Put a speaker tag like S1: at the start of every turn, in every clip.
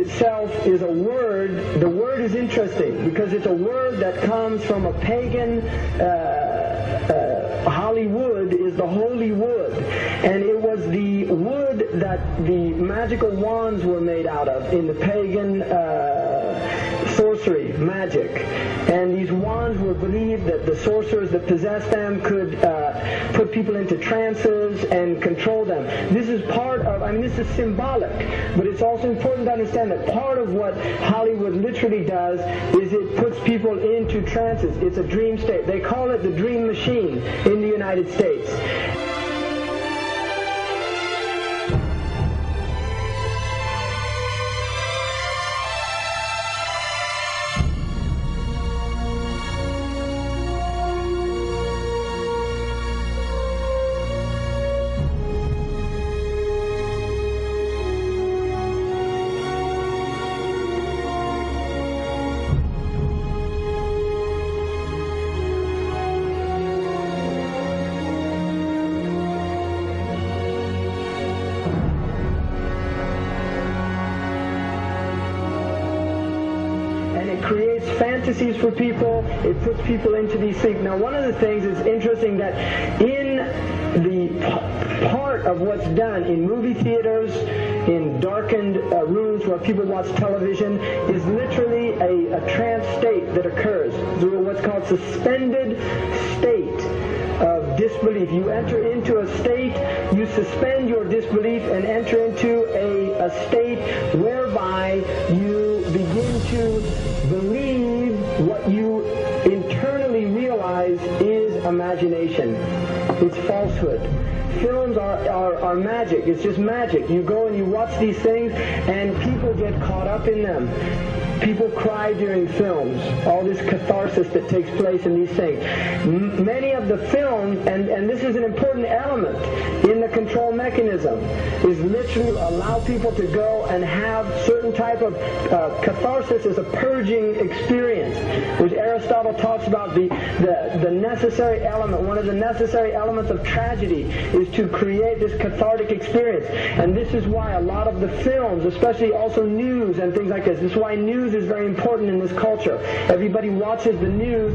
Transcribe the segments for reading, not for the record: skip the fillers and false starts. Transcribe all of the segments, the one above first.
S1: itself is a word. The word is interesting because it's a word that comes from a pagan. Hollywood is the holy wood, and it was the wood that the magical wands were made out of in the pagan sorcery, magic. And these wands were believed that the sorcerers that possessed them could put people into trances and control them. This is part of, this is symbolic, but it's also important to understand that part of what Hollywood literally does is it puts people into trances. It's a dream state. They call it the dream machine in the United States. Creates fantasies for people. It puts people into these things. Now, one of the things that's interesting that in the part of what's done in movie theaters, in darkened rooms where people watch television, is literally a trance state that occurs through what's called suspended state of disbelief. You enter into a state, you suspend your disbelief and enter into a state whereby you begin to believe what you internally realize is imagination. It's falsehood. Films are magic. It's just magic. You go and you watch these things and people get caught up in them. People cry during films, all this catharsis that takes place in these things. Many of the films, and this is an important element in the control mechanism, is literally allow people to go and have certain type of catharsis as a purging experience, which Aristotle talks about the necessary element. One of the necessary elements of tragedy is to create this cathartic experience. And this is why a lot of the films, especially also news and things like this is why news is very important in this culture. Everybody watches the news.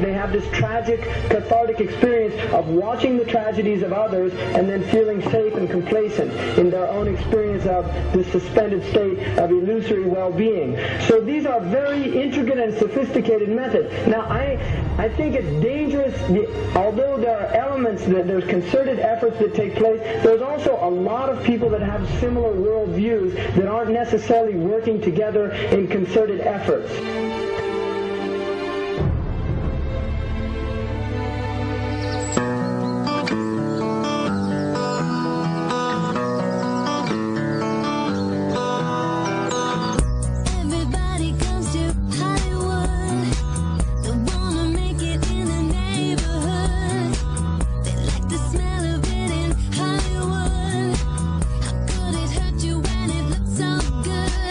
S1: They have this tragic, cathartic experience of watching the tragedies of others and then feeling safe and complacent in their own experience of this suspended state of illusory well-being. So these are very intricate and sophisticated methods. Now, I think it's dangerous, although there are elements, there's concerted efforts that take place, there's also a lot of people that have similar worldviews that aren't necessarily working together in concerted efforts.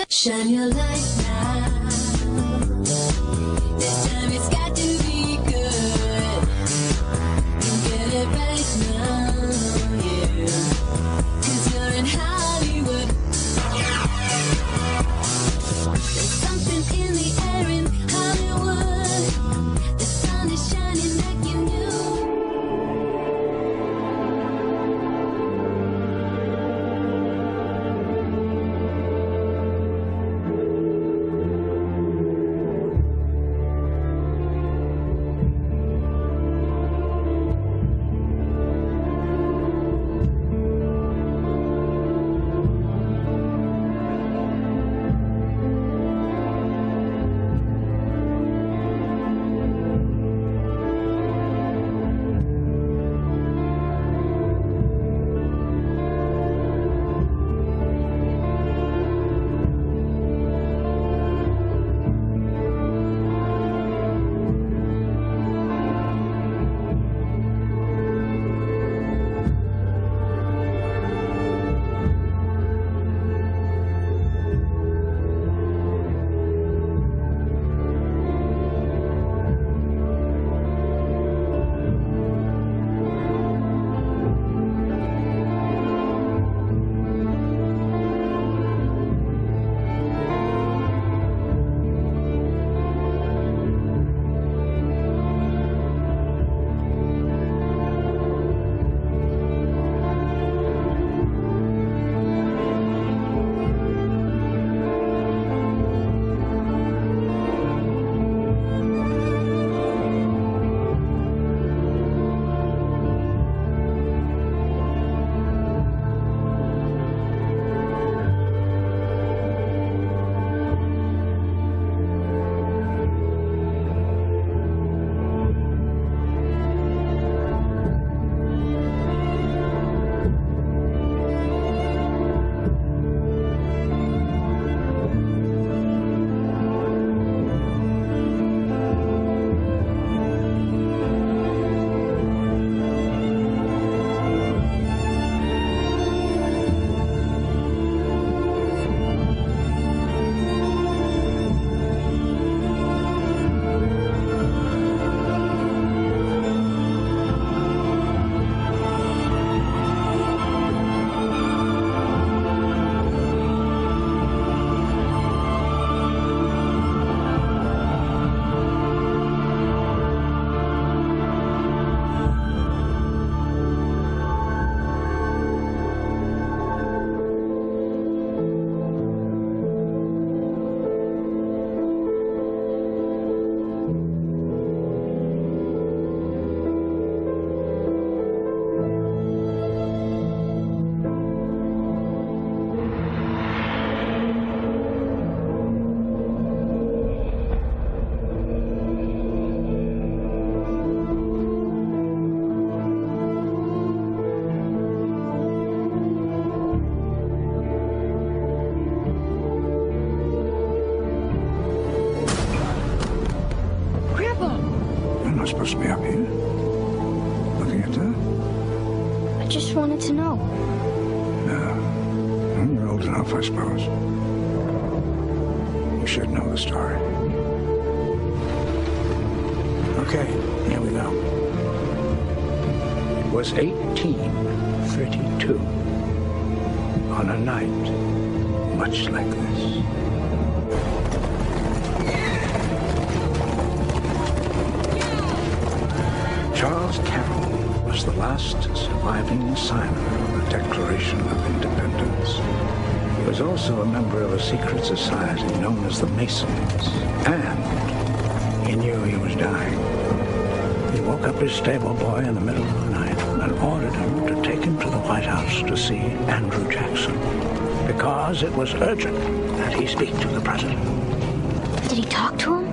S2: Shine your light now. This time it's got to be good. You get it right now, yeah. 'Cause you're in Hollywood. There's something in the air in Hollywood. The sun is shining like you knew.
S3: supposed to be up here. Looking at that?
S4: I just wanted to know.
S3: No. Well, you're old enough, I suppose. You should know the story. Okay, here we go. It was 1832. On a night much like this. Charles Carroll was the last surviving signer of the Declaration of Independence. He was also a member of a secret society known as the Masons, and he knew he was dying. He woke up his stable boy in the middle of the night and ordered him to take him to the White House to see Andrew Jackson, because it was urgent that he speak to the president.
S4: Did he talk to him?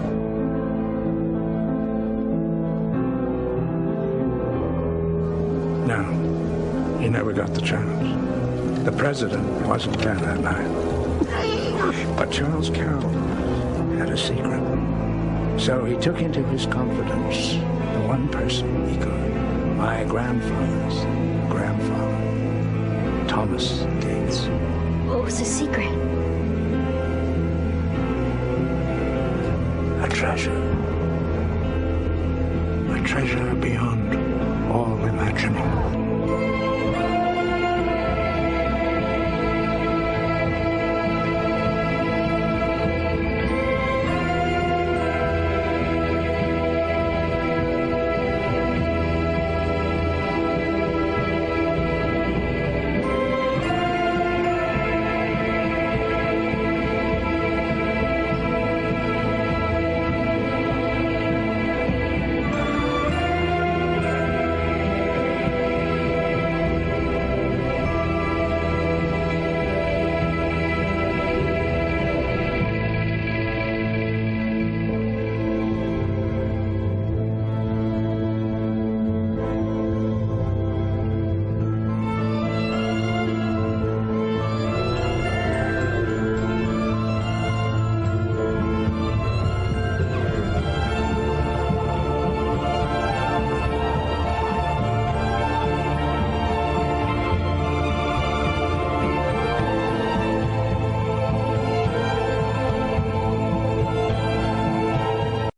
S3: No, he never got the chance. The president wasn't there that night. But Charles Carroll had a secret. So he took into his confidence the one person he could. My grandfather's grandfather, Thomas Gates.
S4: What was the secret?
S3: A treasure.